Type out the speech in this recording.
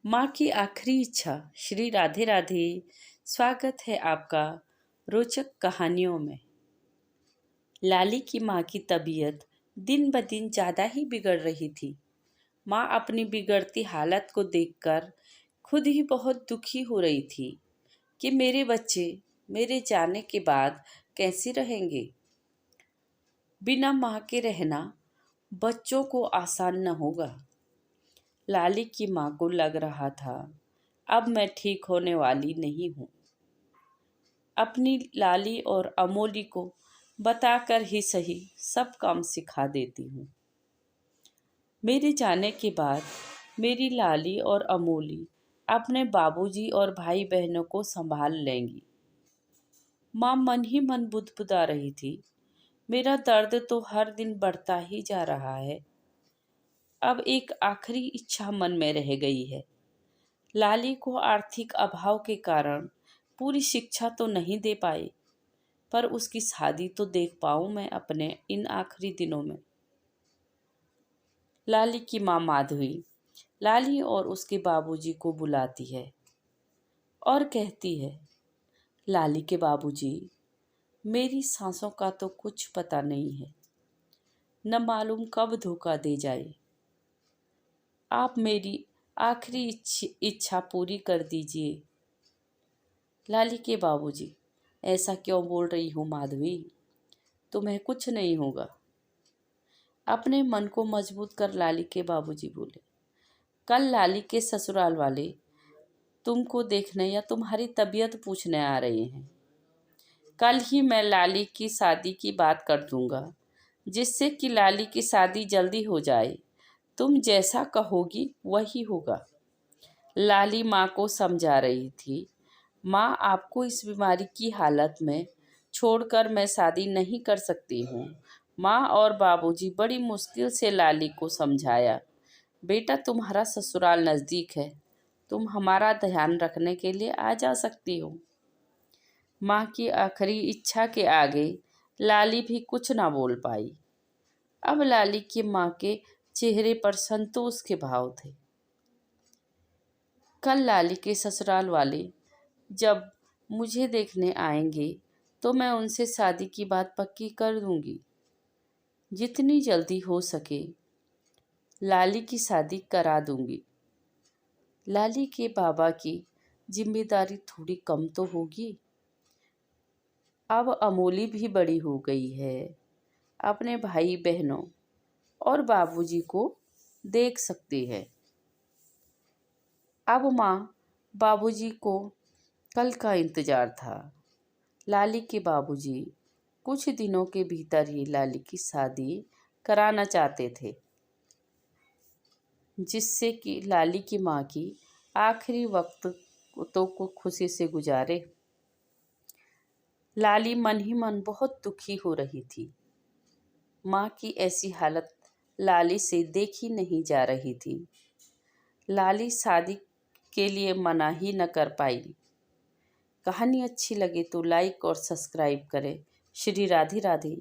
माँ की आखिरी इच्छा। श्री राधे राधे। स्वागत है आपका रोचक कहानियों में। लाली की माँ की तबीयत दिन ब दिन ज़्यादा ही बिगड़ रही थी। माँ अपनी बिगड़ती हालत को देखकर खुद ही बहुत दुखी हो रही थी कि मेरे बच्चे मेरे जाने के बाद कैसे रहेंगे। बिना माँ के रहना बच्चों को आसान न होगा। लाली की माँ को लग रहा था अब मैं ठीक होने वाली नहीं हूँ। अपनी लाली और अमोली को बताकर ही सही सब काम सिखा देती हूँ। मेरे जाने के बाद मेरी लाली और अमोली अपने बाबूजी और भाई बहनों को संभाल लेंगी। माँ मन ही मन बुदबुदा रही थी। मेरा दर्द तो हर दिन बढ़ता ही जा रहा है। अब एक आखिरी इच्छा मन में रह गई है। लाली को आर्थिक अभाव के कारण पूरी शिक्षा तो नहीं दे पाए, पर उसकी शादी तो देख पाऊं मैं अपने इन आखिरी दिनों में। लाली की माँ माधवी लाली और उसके बाबूजी को बुलाती है और कहती है, लाली के बाबूजी, मेरी सांसों का तो कुछ पता नहीं है, न मालूम कब धोखा दे जाए। आप मेरी आखिरी इच्छा पूरी कर दीजिए। लाली के बाबूजी, ऐसा क्यों बोल रही हो माधवी? तुम्हें कुछ नहीं होगा। अपने मन को मजबूत कर लाली के बाबूजी बोले, कल लाली के ससुराल वाले तुमको देखने या तुम्हारी तबीयत पूछने आ रहे हैं। कल ही मैं लाली की शादी की बात कर दूंगा, जिससे कि लाली की शादी जल्दी हो जाए। तुम जैसा कहोगी वही होगा। लाली माँ को समझा रही थी। माँ, आपको इस बीमारी की हालत में छोड़कर मैं शादी नहीं कर सकती हूँ। माँ और बाबूजी बड़ी मुश्किल से लाली को समझाया, बेटा तुम्हारा ससुराल नज़दीक है, तुम हमारा ध्यान रखने के लिए आ जा सकती हो। माँ की आखिरी इच्छा के आगे लाली भी कुछ ना बोल पाई। अब लाली की माँ के चेहरे पर संतोष के भाव थे। कल लाली के ससुराल वाले जब मुझे देखने आएंगे तो मैं उनसे शादी की बात पक्की कर दूंगी। जितनी जल्दी हो सके लाली की शादी करा दूंगी। लाली के बाबा की जिम्मेदारी थोड़ी कम तो होगी। अब अमोली भी बड़ी हो गई है, अपने भाई बहनों और बाबूजी को देख सकती है। अब माँ बाबूजी को कल का इंतज़ार था। लाली के बाबूजी कुछ दिनों के भीतर ही लाली की शादी कराना चाहते थे, जिससे कि लाली की माँ की आखिरी वक्त तो को खुशी से गुजारे। लाली मन ही मन बहुत दुखी हो रही थी। माँ की ऐसी हालत लाली से देखी नहीं जा रही थी। लाली शादी के लिए मना ही न कर पाई। कहानी अच्छी लगे तो लाइक और सब्सक्राइब करें। श्री राधे राधे।